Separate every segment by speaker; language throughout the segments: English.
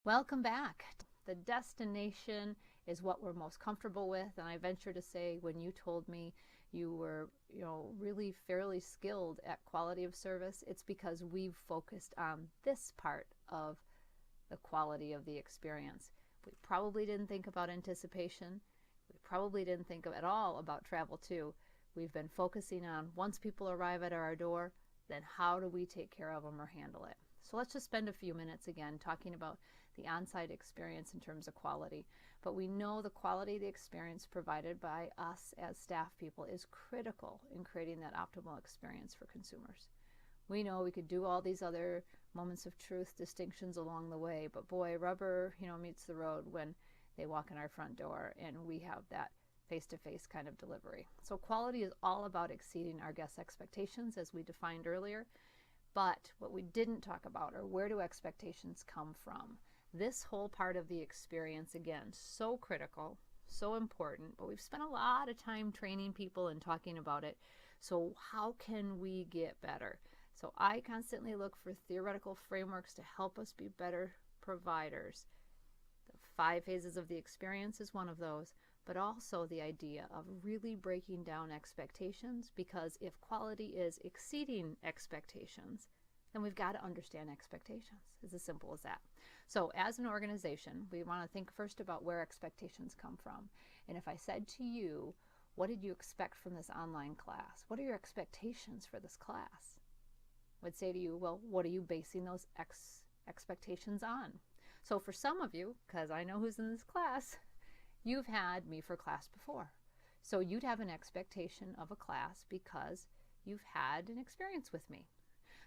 Speaker 1: Welcome back. The destination is what we're most comfortable with, and I venture to say when you told me you were, really fairly skilled at quality of service, it's because we've focused on this part of the quality of the experience. We probably didn't think about anticipation. We probably didn't think at all about travel too. We've been focusing on once people arrive at our door, then how do we take care of them or handle it? So let's just spend a few minutes again talking about the on-site experience in terms of quality. But we know the quality of the experience provided by us as staff people is critical in creating that optimal experience for consumers. We know we could do all these other moments of truth distinctions along the way, but boy, rubber, meets the road when they walk in our front door and we have that face-to-face kind of delivery. So quality is all about exceeding our guests' expectations, as we defined earlier. But what we didn't talk about are where do expectations come from? This whole part of the experience, again, so critical, so important, but we've spent a lot of time training people and talking about it. So how can we get better? So I constantly look for theoretical frameworks to help us be better providers. The 5 phases of the experience is one of those, but also the idea of really breaking down expectations, because if quality is exceeding expectations, then we've got to understand expectations. It's as simple as that. So as an organization, we want to think first about where expectations come from. And if I said to you, what did you expect from this online class? What are your expectations for this class? I would say to you, well, what are you basing those expectations on? So for some of you, because I know who's in this class, you've had me for class before. So you'd have an expectation of a class because you've had an experience with me.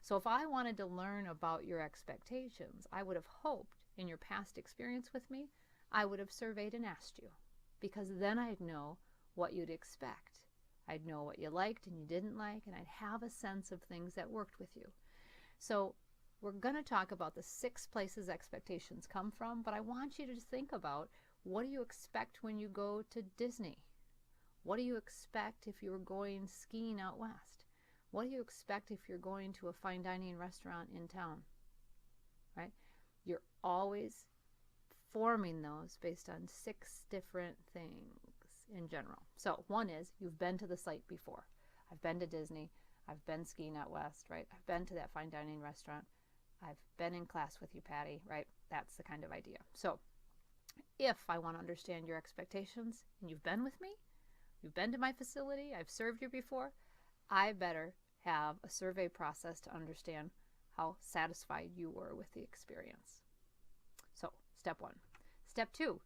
Speaker 1: So if I wanted to learn about your expectations, I would have hoped in your past experience with me, I would have surveyed and asked you, because then I'd know what you'd expect. I'd know what you liked and you didn't like, and I'd have a sense of things that worked with you. So we're going to talk about the 6 places expectations come from, but I want you to think about, what do you expect when you go to Disney? What do you expect if you're going skiing out west? What do you expect if you're going to a fine dining restaurant in town? Right? You're always forming those based on 6 different things in general. So one is, you've been to the site before. I've been to Disney. I've been skiing out west, right? I've been to that fine dining restaurant. I've been in class with you, Patty, right? That's the kind of idea. So if I want to understand your expectations and you've been with me, you've been to my facility, I've served you before, I better have a survey process to understand how satisfied you were with the experience. So step 1. Step 2,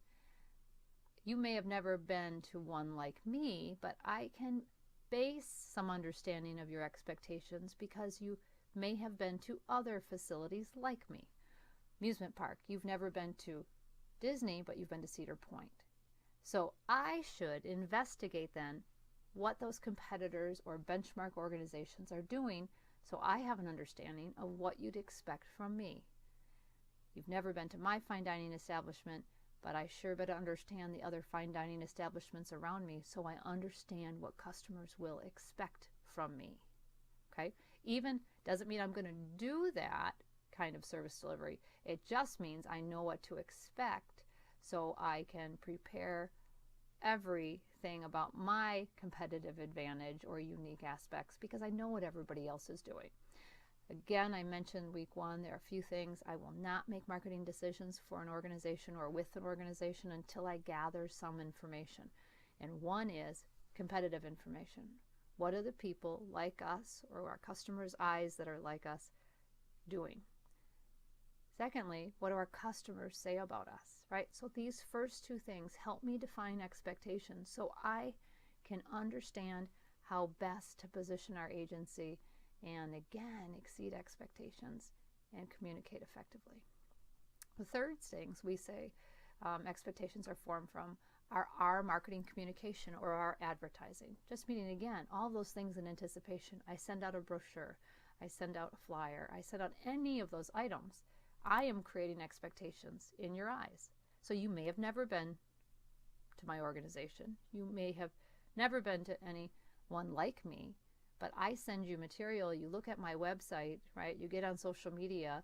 Speaker 1: you may have never been to one like me, but I can base some understanding of your expectations because you may have been to other facilities like me. Amusement park, you've never been to Disney, but you've been to Cedar Point. So I should investigate then what those competitors or benchmark organizations are doing, so I have an understanding of what you'd expect from me. You've never been to my fine dining establishment, but I sure better understand the other fine dining establishments around me, so I understand what customers will expect from me. Okay? Even doesn't mean I'm going to do that kind of service delivery. It just means I know what to expect, so I can prepare everything about my competitive advantage or unique aspects, because I know what everybody else is doing. Again, I mentioned week 1, there are a few things. I will not make marketing decisions for an organization or with an organization until I gather some information. And one is competitive information. What are the people like us, or our customers' eyes that are like us, doing? Secondly, what do our customers say about us, right? So these first 2 things help me define expectations so I can understand how best to position our agency and, again, exceed expectations and communicate effectively. The third things we say expectations are formed from are our marketing communication or our advertising. Just meaning, again, all those things in anticipation. I send out a brochure. I send out a flyer. I send out any of those items. I am creating expectations in your eyes. So you may have never been to my organization. You may have never been to anyone like me, but I send you material. You look at my website, right? You get on social media,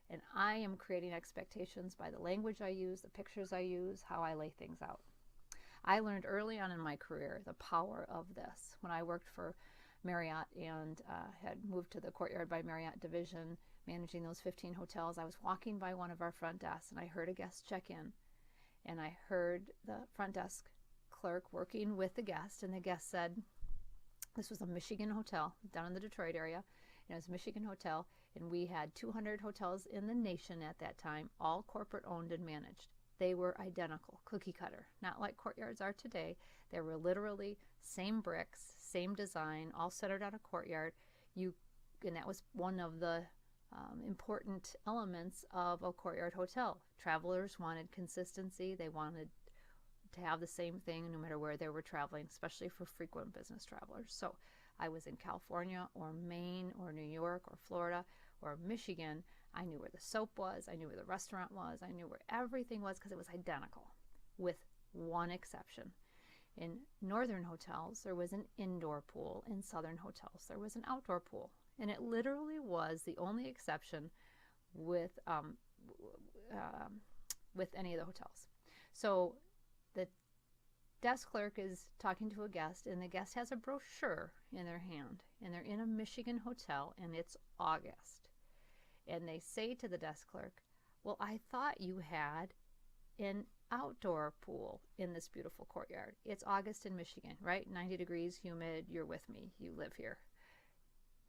Speaker 1: And I am creating expectations by the language I use, the pictures I use, how I lay things out. I learned early on in my career the power of this. When I worked for Marriott and had moved to the Courtyard by Marriott division, managing those 15 hotels, I was walking by one of our front desks and I heard a guest check in. And I heard the front desk clerk working with the guest, and the guest said, this was a Michigan hotel down in the Detroit area, and it was a Michigan hotel, and we had 200 hotels in the nation at that time, all corporate owned and managed. They were identical, cookie cutter, not like Courtyards are today. They were literally same bricks, same design, all centered on a courtyard. And that was one of the important elements of a Courtyard hotel. Travelers wanted consistency. They wanted to have the same thing no matter where they were traveling, especially for frequent business travelers. So I was in California or Maine or New York or Florida or Michigan. I knew where the soap was. I knew where the restaurant was. I knew where everything was because it was identical, with one exception. In northern hotels, there was an indoor pool. In southern hotels, there was an outdoor pool. And it literally was the only exception with any of the hotels. So the desk clerk is talking to a guest, and the guest has a brochure in their hand, and they're in a Michigan hotel, and it's August. And they say to the desk clerk, well, I thought you had an outdoor pool in this beautiful courtyard. It's August in Michigan, right? 90 degrees, humid, you're with me, you live here.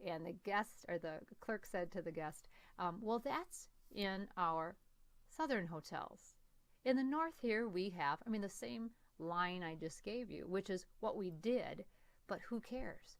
Speaker 1: And the guest, or the clerk said to the guest, well, that's in our southern hotels. In the north here we have, the same line I just gave you, which is what we did, but who cares?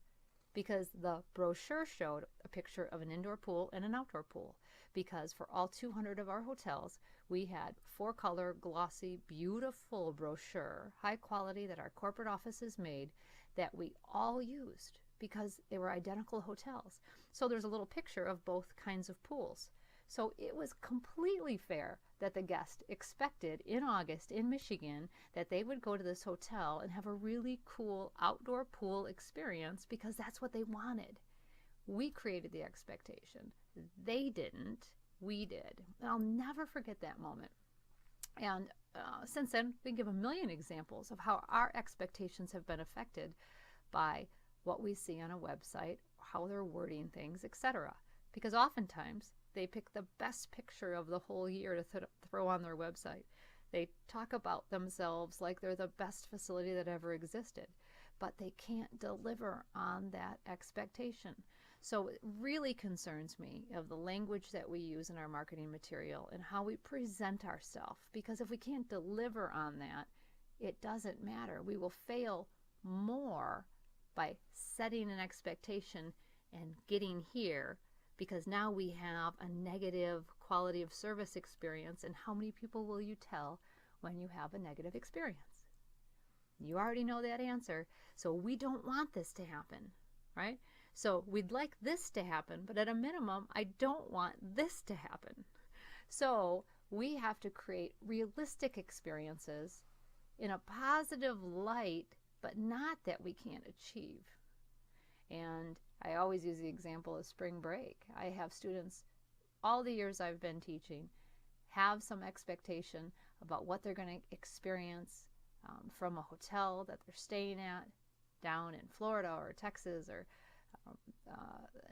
Speaker 1: Because the brochure showed a picture of an indoor pool and an outdoor pool. Because for all 200 of our hotels, we had 4-color, glossy, beautiful brochure, high quality, that our corporate offices made, that we all used because they were identical hotels. So there's a little picture of both kinds of pools. So it was completely fair that the guest expected in August in Michigan that they would go to this hotel and have a really cool outdoor pool experience because that's what they wanted. We created the expectation. They didn't. We did. And I'll never forget that moment. And since then, we give a million examples of how our expectations have been affected by what we see on a website, how they're wording things, etc. Because oftentimes they pick the best picture of the whole year to throw on their website. They talk about themselves like they're the best facility that ever existed, but they can't deliver on that expectation. So it really concerns me of the language that we use in our marketing material and how we present ourselves, because if we can't deliver on that, it doesn't matter. We will fail more by setting an expectation and getting here, because now we have a negative quality of service experience. And how many people will you tell when you have a negative experience? You already know that answer. So we don't want this to happen, right? So we'd like this to happen, but at a minimum, I don't want this to happen. So we have to create realistic experiences in a positive light, but not that we can't achieve. And I always use the example of spring break. I have students, all the years I've been teaching, have some expectation about what they're going to experience from a hotel that they're staying at down in Florida or Texas or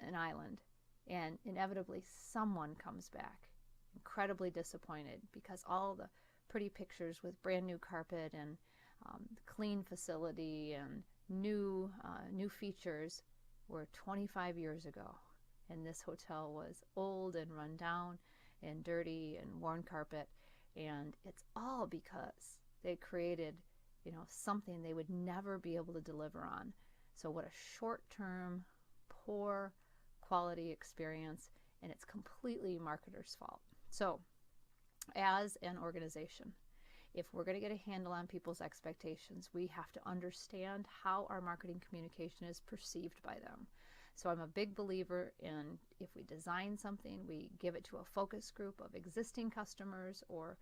Speaker 1: an island. And inevitably someone comes back incredibly disappointed because all the pretty pictures with brand new carpet and clean facility and new features were 25 years ago, and this hotel was old and run down and dirty and worn carpet, and it's all because they created something they would never be able to deliver on. So what a short-term, poor quality experience, and it's completely marketer's fault. So as an organization, if we're going to get a handle on people's expectations, we have to understand how our marketing communication is perceived by them. So I'm a big believer in, if we design something, we give it to a focus group of existing customers or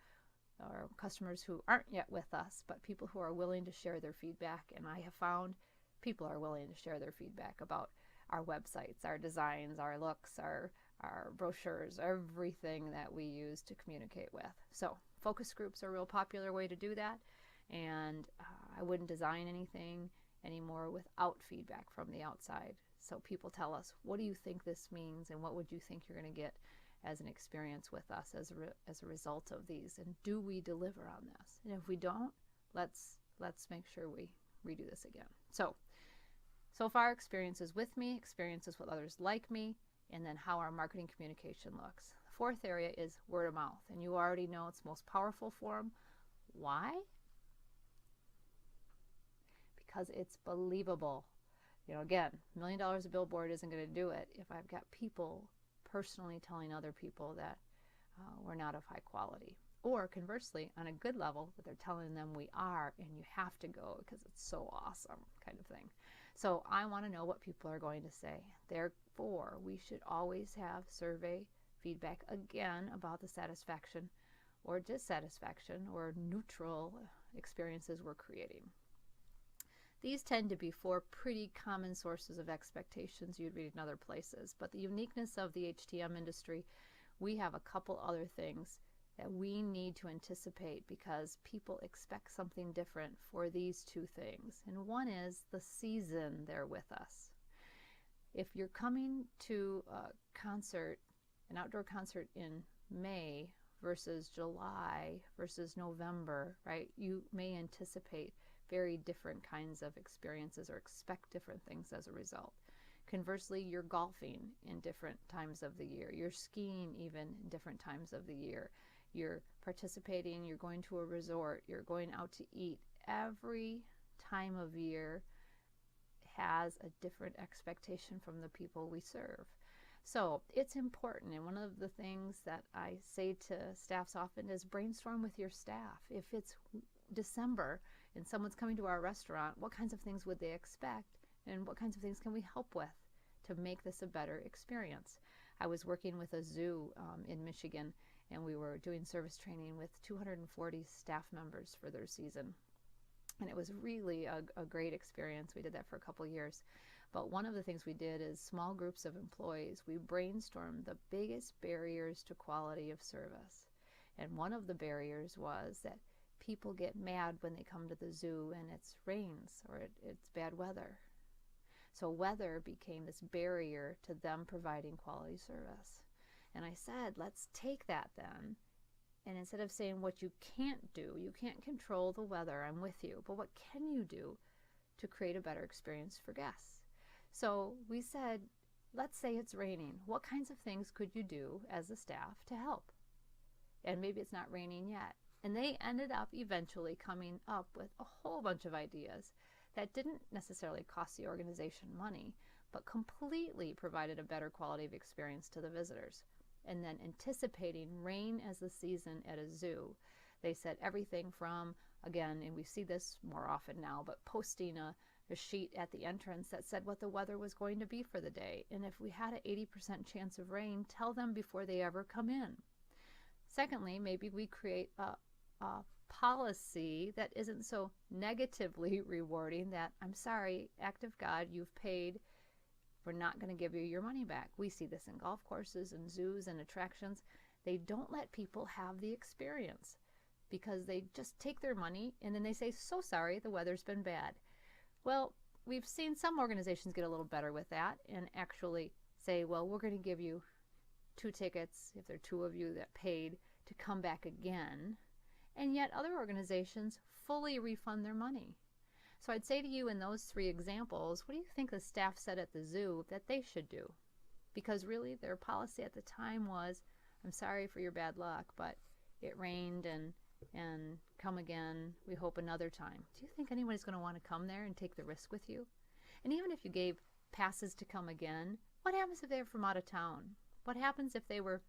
Speaker 1: customers who aren't yet with us, but people who are willing to share their feedback. And I have found people are willing to share their feedback about our websites, our designs, our looks, our our brochures, everything that we use to communicate with. So focus groups are a real popular way to do that. And I wouldn't design anything anymore without feedback from the outside. So people tell us, what do you think this means, and what would you think you're going to get as an experience with us as a result of these, and do we deliver on this? And if we don't, let's make sure we redo this again. So far, experiences with me, experiences with others like me, and then how our marketing communication looks. The fourth area is word of mouth, and you already know it's most powerful form. Why? Because it's believable. You know, again, $1 million a billboard isn't going to do it if I've got people personally telling other people that we're not of high quality. Or conversely, on a good level, that they're telling them we are, and you have to go because it's so awesome, kind of thing. So I want to know what people are going to say. Therefore, we should always have survey feedback again about the satisfaction or dissatisfaction or neutral experiences we're creating. These tend to be 4 pretty common sources of expectations you'd read in other places. But the uniqueness of the HTM industry, we have a couple other things that we need to anticipate because people expect something different for these 2 things. And one is the season they're with us. If you're coming to a concert, an outdoor concert in May versus July versus November, right, you may anticipate very different kinds of experiences or expect different things as a result. Conversely, you're golfing in different times of the year. You're skiing even in different times of the year. You're participating, you're going to a resort, you're going out to eat. Every time of year has a different expectation from the people we serve. So it's important, and one of the things that I say to staffs often is brainstorm with your staff. If it's December and someone's coming to our restaurant, what kinds of things would they expect, and what kinds of things can we help with to make this a better experience? I was working with a zoo in Michigan, and we were doing service training with 240 staff members for their season. And it was really a great experience. We did that for a couple years. But one of the things we did is small groups of employees, we brainstormed the biggest barriers to quality of service. And one of the barriers was that people get mad when they come to the zoo and it rains or it's bad weather. So weather became this barrier to them providing quality service. And I said, let's take that then, and instead of saying what you can't do, you can't control the weather, I'm with you, but what can you do to create a better experience for guests? So we said, let's say it's raining. What kinds of things could you do as a staff to help? And maybe it's not raining yet. And they ended up eventually coming up with a whole bunch of ideas that didn't necessarily cost the organization money, but completely provided a better quality of experience to the visitors. And then anticipating rain as the season at a zoo, they said everything from, again, and we see this more often now, but posting a sheet at the entrance that said what the weather was going to be for the day. And if we had an 80% chance of rain, tell them before they ever come in. Secondly, maybe we create a policy that isn't so negatively rewarding that, I'm sorry, act of God, you've paid, we're not going to give you your money back. We see this in golf courses and zoos and attractions. They don't let people have the experience because they just take their money and then they say, so sorry, the weather's been bad. Well, we've seen some organizations get a little better with that and actually say, well, we're going to give you 2 tickets, if there are 2 of you that paid, to come back again. And yet other organizations fully refund their money. So I'd say to you in those 3 examples, what do you think the staff said at the zoo that they should do? Because really their policy at the time was, I'm sorry for your bad luck, but it rained and come again, we hope another time. Do you think anybody's going to want to come there and take the risk with you? And even if you gave passes to come again, what happens if they're from out of town? What happens if they were,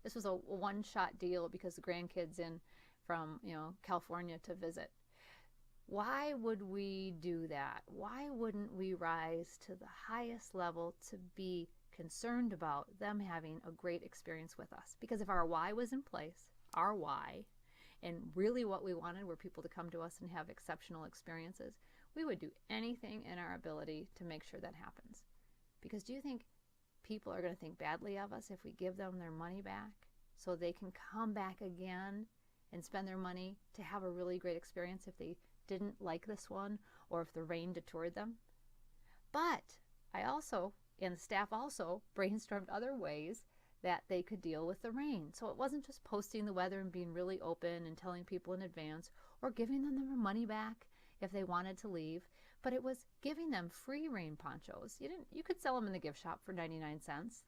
Speaker 1: this was a one-shot deal because the grandkids in from California to visit. Why would we do that? Why wouldn't we rise to the highest level to be concerned about them having a great experience with us? Because if our why was in place, our why, and really what we wanted were people to come to us and have exceptional experiences, we would do anything in our ability to make sure that happens. Because do you think people are going to think badly of us if we give them their money back so they can come back again and spend their money to have a really great experience if they didn't like this one or if the rain detoured them. But I also, and the staff also, brainstormed other ways that they could deal with the rain. So it wasn't just posting the weather and being really open and telling people in advance or giving them their money back if they wanted to leave, but it was giving them free rain ponchos. You could sell them in the gift shop for 99 cents,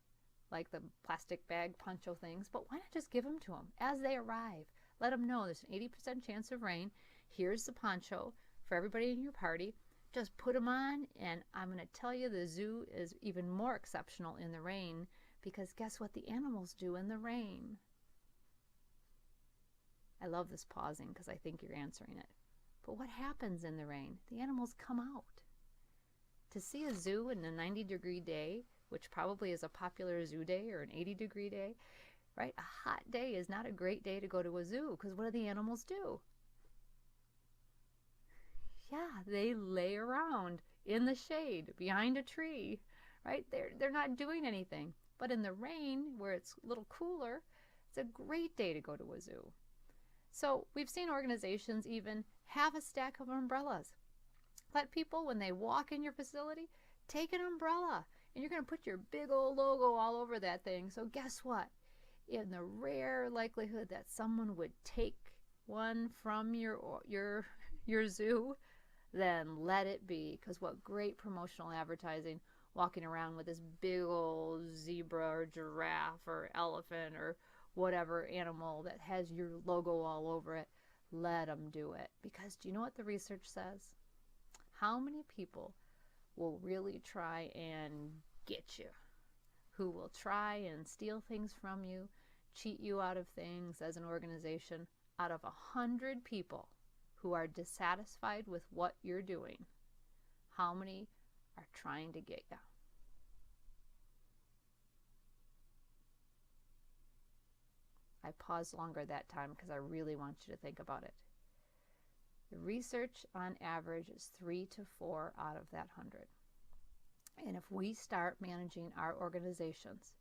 Speaker 1: like the plastic bag poncho things, but why not just give them to them as they arrive? Let them know there's an 80% chance of rain. Here's the poncho for everybody in your party. Just put them on, and I'm going to tell you the zoo is even more exceptional in the rain, because guess what the animals do in the rain? I love this pausing because I think you're answering it. But what happens in the rain? The animals come out. To see a zoo in a 90-degree day, which probably is a popular zoo day or an 80-degree day, right? A hot day is not a great day to go to a zoo, because what do the animals do? Yeah, they lay around in the shade behind a tree, right? They're not doing anything. But in the rain, where it's a little cooler, it's a great day to go to a zoo. So we've seen organizations even have a stack of umbrellas. Let people, when they walk in your facility, take an umbrella, and you're going to put your big old logo all over that thing. So guess what? In the rare likelihood that someone would take one from your zoo, then let it be. Because what great promotional advertising, walking around with this big old zebra or giraffe or elephant or whatever animal that has your logo all over it. Let them do it. Because do you know what the research says? How many people will really try and get you? Who will try and steal things from you, cheat you out of things as an organization? Out of 100 people who are dissatisfied with what you're doing, how many are trying to get you? I paused longer that time because I really want you to think about it. The research on average is 3 to 4 out of that 100. And if we start managing our organizations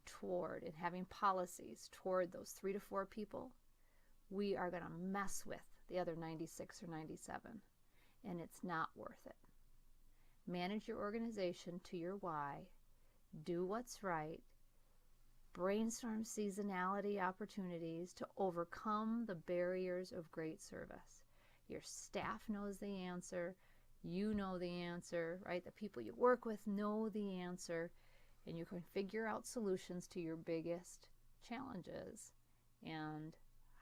Speaker 1: toward and having policies toward those 3 to 4 people, we are going to mess with the other 96 or 97. And it's not worth it. Manage your organization to your why. Do what's right. Brainstorm seasonality opportunities to overcome the barriers of great service. Your staff knows the answer. You know the answer, right? The people you work with know the answer. And you can figure out solutions to your biggest challenges. And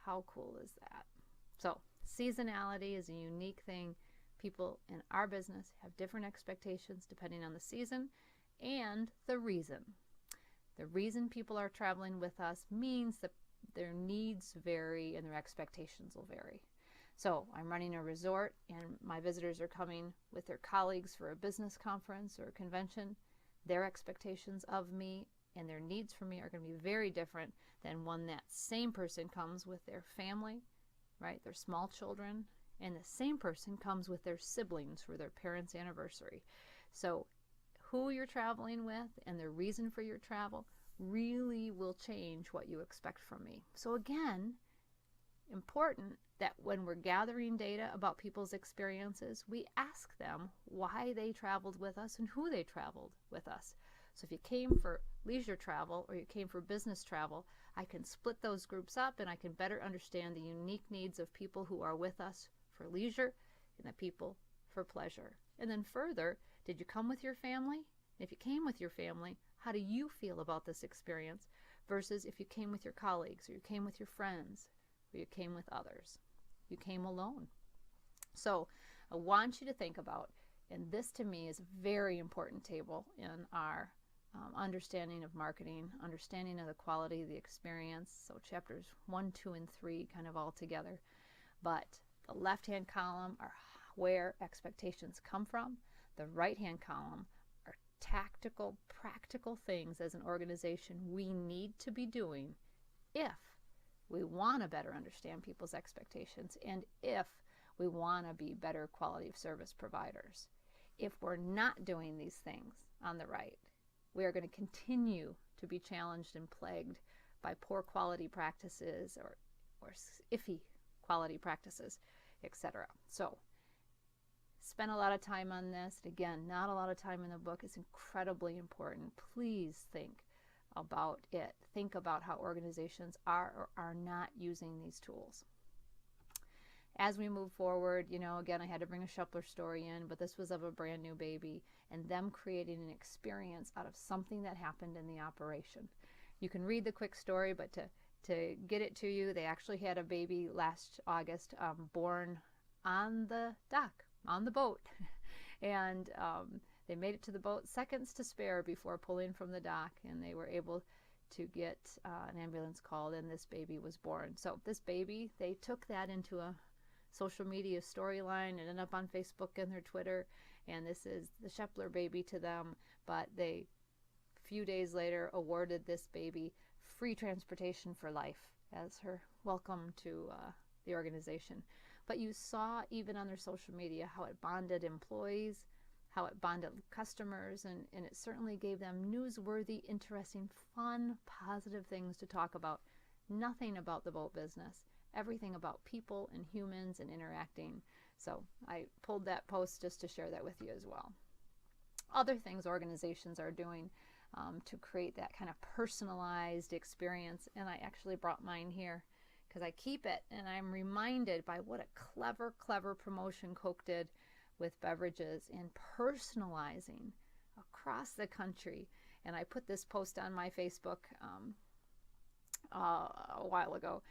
Speaker 1: how cool is that? So, seasonality is a unique thing. People in our business have different expectations depending on the season and the reason. The reason people are traveling with us means that their needs vary and their expectations will vary. So I'm running a resort and my visitors are coming with their colleagues for a business conference or a convention. Their expectations of me and their needs for me are going to be very different than when that same person comes with their family, right? Their small children, and the same person comes with their siblings for their parents' anniversary. So who you're traveling with and the reason for your travel really will change what you expect from me. So again, important that when we're gathering data about people's experiences, we ask them why they traveled with us and who they traveled with us. So if you came for leisure travel or you came for business travel, I can split those groups up and I can better understand the unique needs of people who are with us for leisure and the people for pleasure. And then further, did you come with your family? If you came with your family, how do you feel about this experience versus if you came with your colleagues or you came with your friends or you came with others? You came alone. So I want you to think about, and this to me is a very important table in our understanding of marketing, understanding of the quality of the experience. So chapters 1, 2, and 3 kind of all together. But the left-hand column are where expectations come from. The right-hand column are tactical, practical things as an organization we need to be doing if we want to better understand people's expectations and if we want to be better quality of service providers. If we're not doing these things on the right, We are going to continue to be challenged and plagued by poor quality practices or iffy quality practices, etc. So spend a lot of time on this. And again, not a lot of time in the book. It's incredibly important. Please think about it. Think about how organizations are or are not using these tools. As we move forward, again, I had to bring a Shepler story in, but this was of a brand new baby and them creating an experience out of something that happened in the operation. You can read the quick story, but to get it to you, they actually had a baby last August born on the dock, on the boat. And they made it to the boat seconds to spare before pulling from the dock, and they were able to get an ambulance called, and this baby was born. So this baby, they took that into a social media storyline and ended up on Facebook and their Twitter, and this is the Shepler baby to them. But they, a few days later, awarded this baby free transportation for life as her welcome to the organization. But you saw even on their social media how it bonded employees, how it bonded customers, and it certainly gave them newsworthy, interesting, fun, positive things to talk about. Nothing about the boat business. Everything about people and humans and interacting. So I pulled that post just to share that with you as well. Other things organizations are doing to create that kind of personalized experience, and I actually brought mine here because I keep it, and I'm reminded by what a clever promotion Coke did with beverages and personalizing across the country. And I put this post on my Facebook a while ago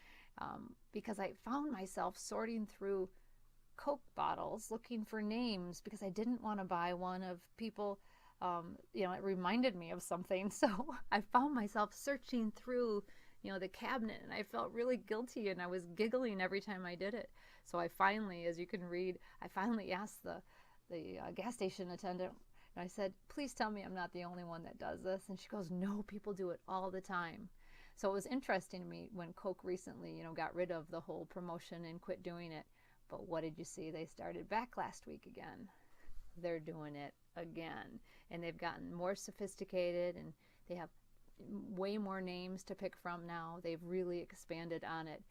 Speaker 1: because I found myself sorting through Coke bottles looking for names because I didn't want to buy one of people. It reminded me of something. So I found myself searching through the cabinet, and I felt really guilty, and I was giggling every time I did it. So I finally, as you can read, I finally asked the gas station attendant, and I said, please tell me I'm not the only one that does this. And she goes, no, people do it all the time. So it was interesting to me when Coke recently, got rid of the whole promotion and quit doing it. But what did you see? They started back last week again. They're doing it again. And they've gotten more sophisticated, and they have way more names to pick from now. They've really expanded on it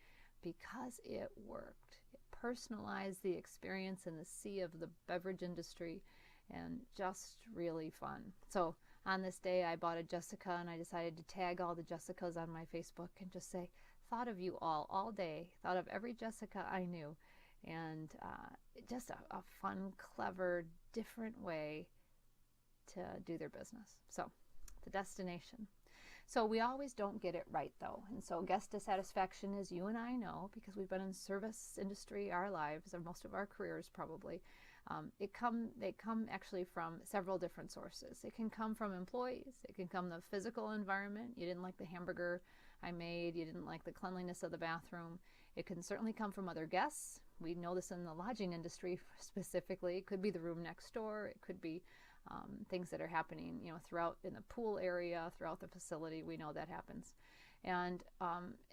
Speaker 1: because it worked. It personalized the experience in the sea of the beverage industry, and just really fun. So on this day, I bought a Jessica, and I decided to tag all the Jessicas on my Facebook and just say, thought of you all day, thought of every Jessica I knew. And just a fun, clever, different way to do their business. So the destination. So we always don't get it right, though. And so guest dissatisfaction, as you and I know, because we've been in service industry our lives, or most of our careers probably, they come actually from several different sources. It can come from employees. It can come the physical environment. You didn't like the hamburger I made. You didn't like the cleanliness of the bathroom. It can certainly come from other guests. We know this in the lodging industry specifically. It could be the room next door. It could be things that are happening, throughout in the pool area, throughout the facility. We know that happens. And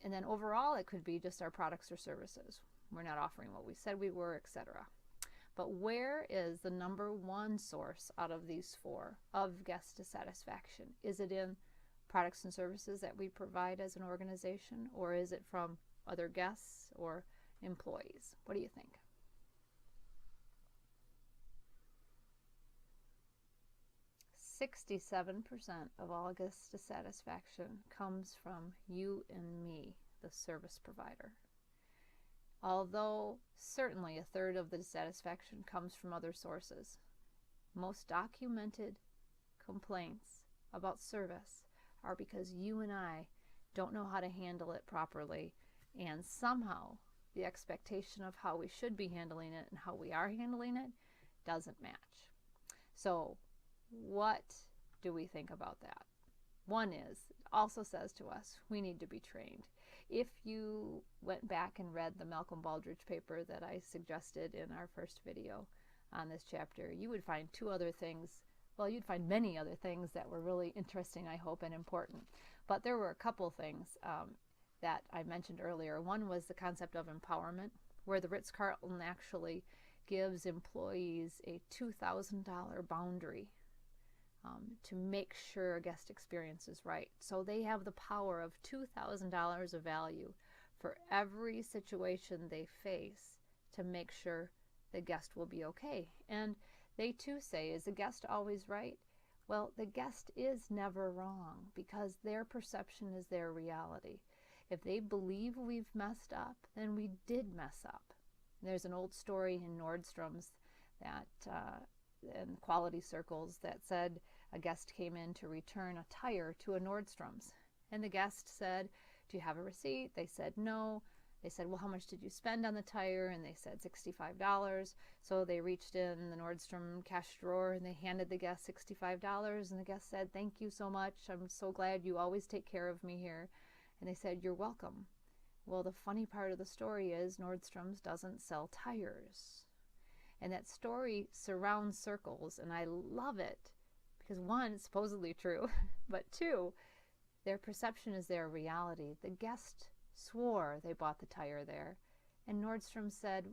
Speaker 1: then overall, it could be just our products or services. We're not offering what we said we were, etc. But where is the number one source out of these four of guest dissatisfaction? Is it in products and services that we provide as an organization, or is it from other guests or employees? What do you think? "67% of all guest dissatisfaction comes from you and me, the service provider. Although certainly a third of the dissatisfaction comes from other sources. Most documented complaints about service are because you and I don't know how to handle it properly, and somehow the expectation of how we should be handling it and how we are handling it doesn't match." So what do we think about that? One is, it also says to us, we need to be trained. If you went back and read the Malcolm Baldrige paper that I suggested in our first video on this chapter, you would find two other things. Well, you'd find many other things that were really interesting, I hope, and important. But there were a couple things that I mentioned earlier. One was the concept of empowerment, where the Ritz-Carlton actually gives employees a $2,000 boundary to make sure a guest experience is right. So they have the power of $2,000 of value for every situation they face to make sure the guest will be okay. And they too say, is the guest always right? Well, the guest is never wrong because their perception is their reality. If they believe we've messed up, then we did mess up. There's an old story in Nordstrom's that in quality circles that said a guest came in to return a tire to a Nordstrom's. And the guest said, do you have a receipt? They said no. They said, well, how much did you spend on the tire? And they said $65. So they reached in the Nordstrom cash drawer and they handed the guest $65. And the guest said, thank you so much. I'm so glad you always take care of me here. And they said, you're welcome. Well, the funny part of the story is Nordstrom's doesn't sell tires. And that story surrounds circles, and I love it because one, it's supposedly true, but two, their perception is their reality. The guest swore they bought the tire there, and Nordstrom said,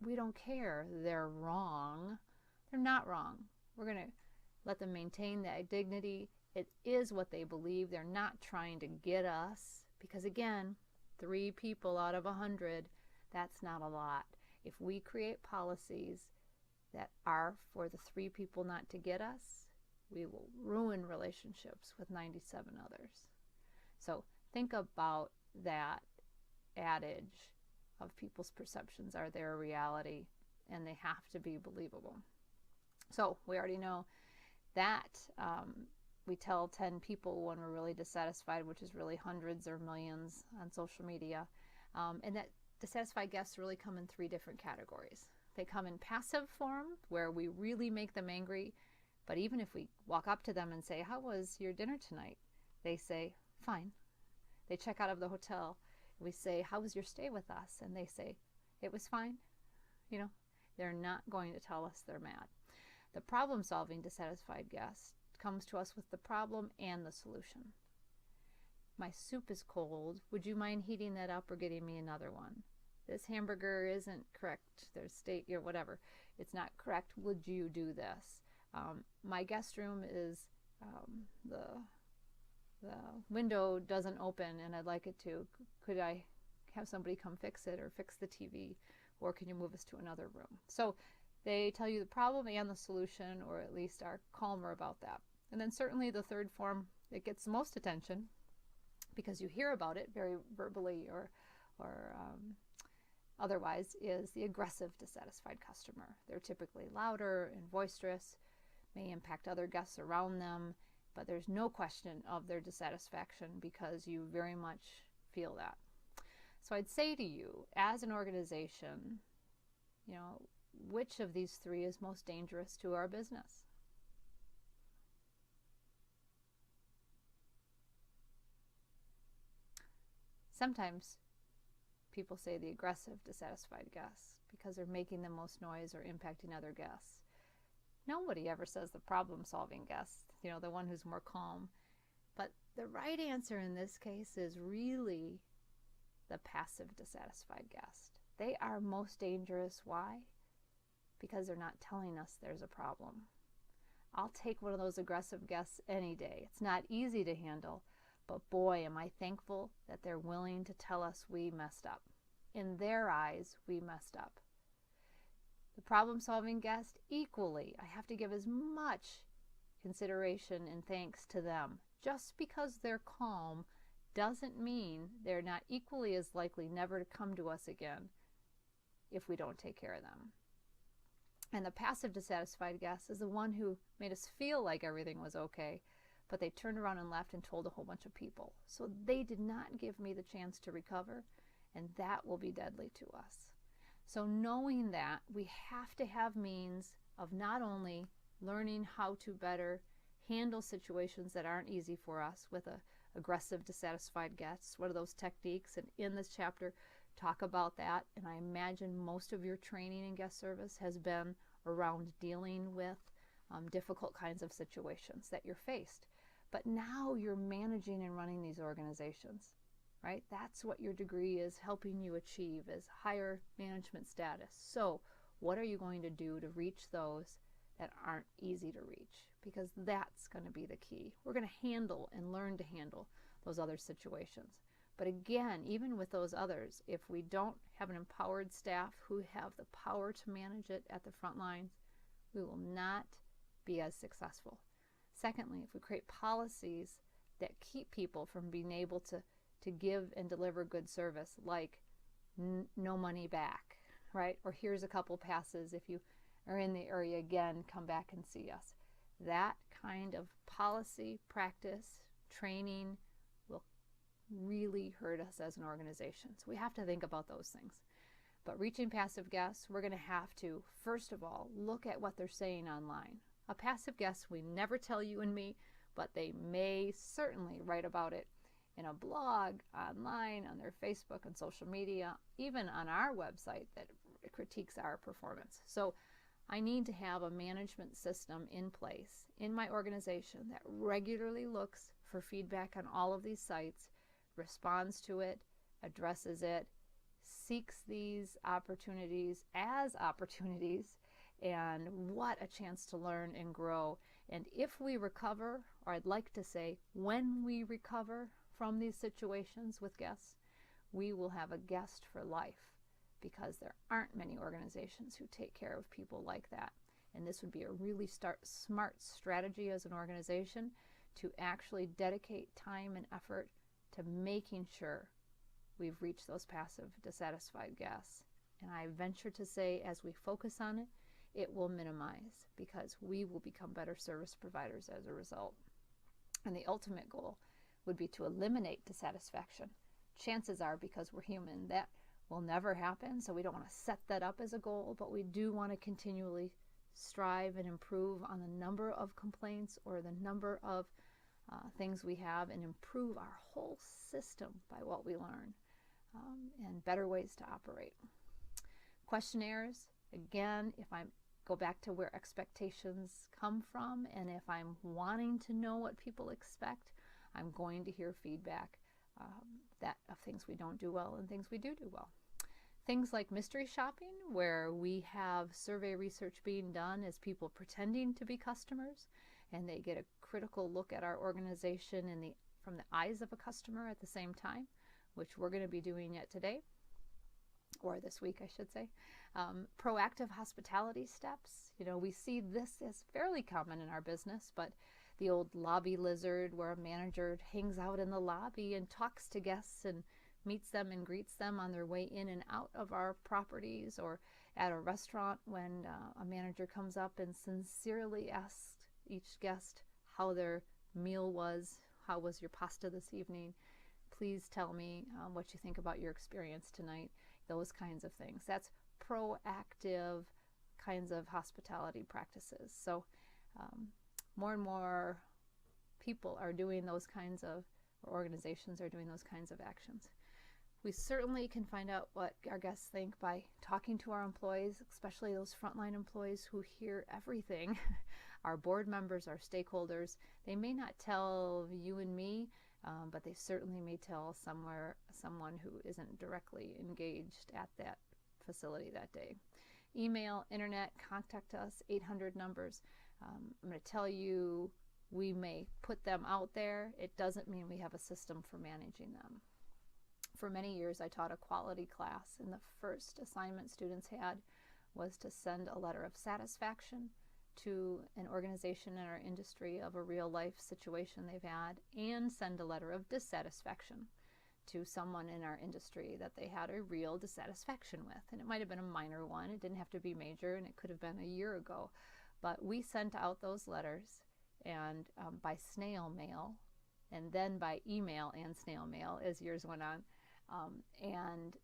Speaker 1: we don't care, they're wrong. They're not wrong. We're going to let them maintain that dignity. It is what they believe. They're not trying to get us because, again, 3 people out of 100, that's not a lot. If we create policies that are for the 3 people not to get us, we will ruin relationships with 97 others. So think about that adage of people's perceptions are their reality, and they have to be believable. So we already know that we tell 10 people when we're really dissatisfied, which is really hundreds or millions on social media, and that dissatisfied guests really come in 3 different categories. They come in passive form, where we really make them angry, but even if we walk up to them and say, how was your dinner tonight? They say, fine. They check out of the hotel. We say, how was your stay with us? And they say, it was fine. You know, they're not going to tell us they're mad. The problem-solving dissatisfied guest comes to us with the problem and the solution. My soup is cold. Would you mind heating that up or getting me another one? This hamburger isn't correct. There's steak or whatever. It's not correct. Would you do this? My guest room is the window doesn't open and I'd like it to. Could I have somebody come fix it or fix the TV? Or can you move us to another room? So they tell you the problem and the solution, or at least are calmer about that. And then certainly the third form that gets the most attention, because you hear about it very verbally or otherwise, is the aggressive dissatisfied customer. They're typically louder and boisterous, may impact other guests around them, but there's no question of their dissatisfaction because you very much feel that. So I'd say to you, as an organization, you know, which of these 3 is most dangerous to our business? Sometimes people say the aggressive dissatisfied guests because they're making the most noise or impacting other guests. Nobody ever says the problem-solving guest, you know, the one who's more calm. But the right answer in this case is really the passive dissatisfied guest. They are most dangerous. Why? Because they're not telling us there's a problem. I'll take one of those aggressive guests any day. It's not easy to handle, but boy, am I thankful that they're willing to tell us we messed up. In their eyes, we messed up. The problem-solving guest, equally, I have to give as much consideration and thanks to them. Just because they're calm doesn't mean they're not equally as likely never to come to us again if we don't take care of them. And the passive dissatisfied guest is the one who made us feel like everything was okay, but they turned around and left and told a whole bunch of people. So they did not give me the chance to recover, and that will be deadly to us. So knowing that, we have to have means of not only learning how to better handle situations that aren't easy for us with a aggressive dissatisfied guests. What are those techniques? And in this chapter, talk about that. And I imagine most of your training in guest service has been around dealing with difficult kinds of situations that you're faced. But now you're managing and running these organizations, right? That's what your degree is helping you achieve, is higher management status. So what are you going to do to reach those that aren't easy to reach, because that's going to be the key. We're going to handle and learn to handle those other situations. But again, even with those others, if we don't have an empowered staff who have the power to manage it at the front lines, we will not be as successful. Secondly, if we create policies that keep people from being able to give and deliver good service, like no money back, right? Or here's a couple passes. If you are in the area again, come back and see us. That kind of policy, practice, training will really hurt us as an organization. So we have to think about those things. But reaching passive guests, we're going to have to, first of all, look at what they're saying online. A passive guest, we never tell you and me, but they may certainly write about it in a blog, online, on their Facebook and social media, even on our website that critiques our performance. So I need to have a management system in place in my organization that regularly looks for feedback on all of these sites, responds to it, addresses it, seeks these opportunities as opportunities, and what a chance to learn and grow. And if we recover, or I'd like to say when we recover from these situations with guests, we will have a guest for life, because there aren't many organizations who take care of people like that. And this would be a really smart strategy as an organization to actually dedicate time and effort to making sure we've reached those passive, dissatisfied guests. And I venture to say, as we focus on it, it will minimize, because we will become better service providers as a result. And the ultimate goal would be to eliminate dissatisfaction. Chances are, because we're human, that will never happen, so we don't want to set that up as a goal, but we do want to continually strive and improve on the number of complaints or the number of things we have, and improve our whole system by what we learn, and better ways to operate. Questionnaires, again, if I go back to where expectations come from, and if I'm wanting to know what people expect, I'm going to hear feedback of things we don't do well and things we do well. Things like mystery shopping, where we have survey research being done as people pretending to be customers, and they get a critical look at our organization from the eyes of a customer at the same time, which we're going to be doing yet today, or this week, I should say. Proactive hospitality steps. We see this as fairly common in our business, but the old lobby lizard, where a manager hangs out in the lobby and talks to guests and meets them and greets them on their way in and out of our properties, or at a restaurant when a manager comes up and sincerely asks each guest how their meal was. How was your pasta this evening? Please tell me what you think about your experience tonight. Those kinds of things. That's proactive kinds of hospitality practices. So more and more people are doing those kinds of, or organizations are doing those kinds of actions. We certainly can find out what our guests think by talking to our employees, especially those frontline employees who hear everything. Our board members, our stakeholders, they may not tell you and me, but they certainly may tell someone who isn't directly engaged at that facility that day. Email, internet, contact us, 800 numbers. I'm going to tell you, we may put them out there. It doesn't mean we have a system for managing them. For many years, I taught a quality class, and the first assignment students had was to send a letter of satisfaction to an organization in our industry of a real life situation they've had, and send a letter of dissatisfaction to someone in our industry that they had a real dissatisfaction with. And it might have been a minor one. It didn't have to be major, and it could have been a year ago. But we sent out those letters, and by snail mail, and then by email and snail mail as years went on. And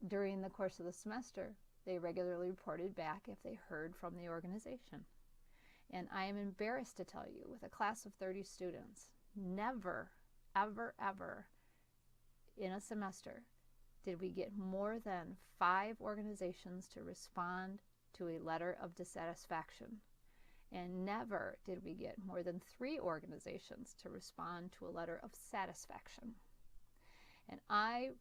Speaker 1: during the course of the semester, they regularly reported back if they heard from the organization. And I am embarrassed to tell you, with a class of 30 students, never, ever, ever in a semester did we get more than 5 organizations to respond to a letter of dissatisfaction. And never did we get more than 3 organizations to respond to a letter of satisfaction. And I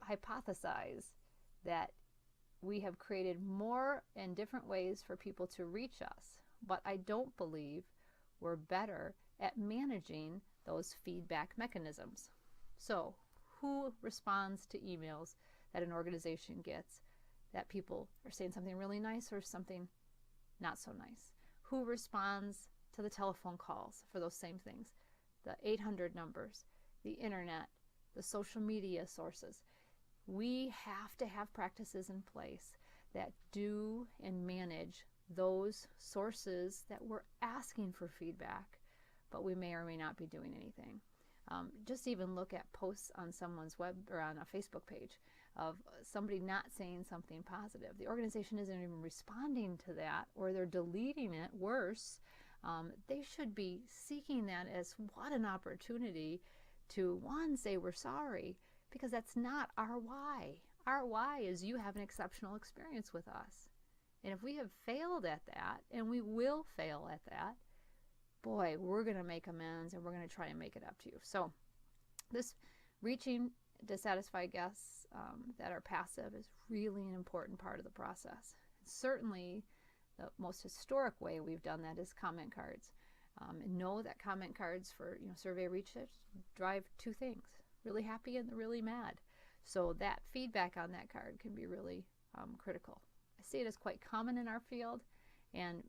Speaker 1: hypothesize that we have created more and different ways for people to reach us, but I don't believe we're better at managing those feedback mechanisms. So, who responds to emails that an organization gets that people are saying something really nice or something not so nice? Who responds to the telephone calls for those same things? The 800 numbers, the internet, the social media sources. We have to have practices in place that do and manage those sources that we're asking for feedback, but we may or may not be doing anything. Just even look at posts on someone's web or on a Facebook page of somebody not saying something positive. The organization isn't even responding to that, or they're deleting it. Worse, they should be seeking that as what an opportunity to, one, say we're sorry, because that's not our why. Our why is you have an exceptional experience with us. And if we have failed at that, and we will fail at that, boy, we're going to make amends and we're going to try and make it up to you. So this reaching dissatisfied guests that are passive is really an important part of the process. Certainly the most historic way we've done that is comment cards. And know that comment cards for survey research drive two things: really happy and really mad. So that feedback on that card can be really critical. I see it as quite common in our field, and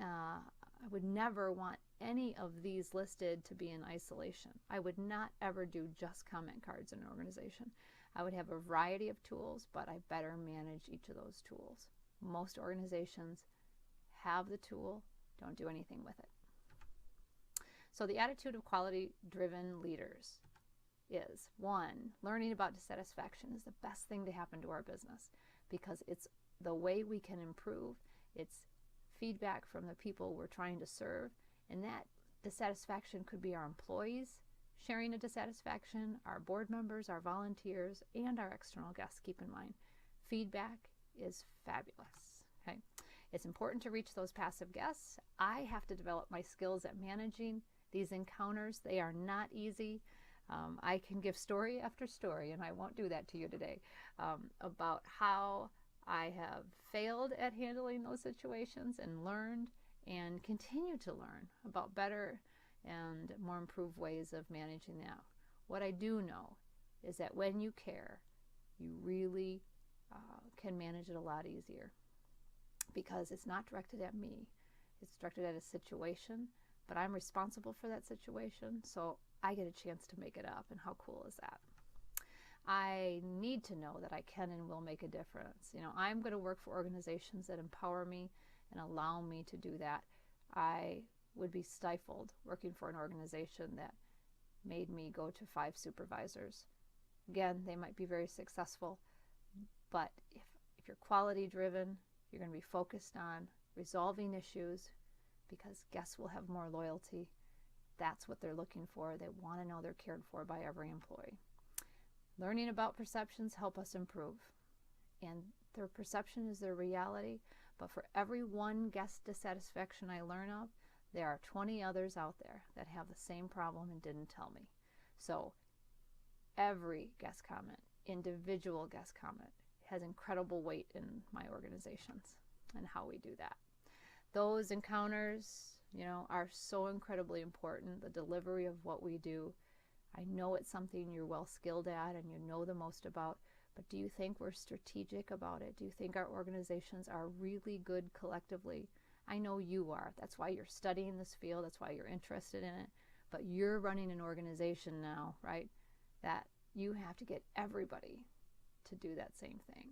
Speaker 1: I would never want any of these listed to be in isolation. I would not ever do just comment cards in an organization. I would have a variety of tools, but I better manage each of those tools. Most organizations have the tool, don't do anything with it. So the attitude of quality-driven leaders is, one, learning about dissatisfaction is the best thing to happen to our business, because it's the way we can improve. It's feedback from the people we're trying to serve, and that dissatisfaction could be our employees sharing a dissatisfaction, our board members, our volunteers, and our external guests. Keep in mind, feedback is fabulous. Okay, it's important to reach those passive guests. I have to develop my skills at managing these encounters. They are not easy. I can give story after story, and I won't do that to you today, about how I have failed at handling those situations and learned and continue to learn about better and more improved ways of managing that. What I do know is that when you care, you really can manage it a lot easier, because it's not directed at me. It's directed at a situation, but I'm responsible for that situation, so I get a chance to make it up, and how cool is that? I need to know that I can and will make a difference. I'm going to work for organizations that empower me and allow me to do that. I would be stifled working for an organization that made me go to 5 supervisors. Again, they might be very successful, but if you're quality driven, you're going to be focused on resolving issues, because guests will have more loyalty. That's what they're looking for. They want to know they're cared for by every employee. Learning about perceptions help us improve, and their perception is their reality, but for every one guest dissatisfaction I learn of, there are 20 others out there that have the same problem and didn't tell me. So every guest comment, individual guest comment, has incredible weight in my organizations and how we do that. Those encounters, are so incredibly important. The delivery of what we do. I know it's something you're well skilled at and you know the most about, but do you think we're strategic about it? Do you think our organizations are really good collectively? I know you are. That's why you're studying this field. That's why you're interested in it. But you're running an organization now, right, that you have to get everybody to do that same thing.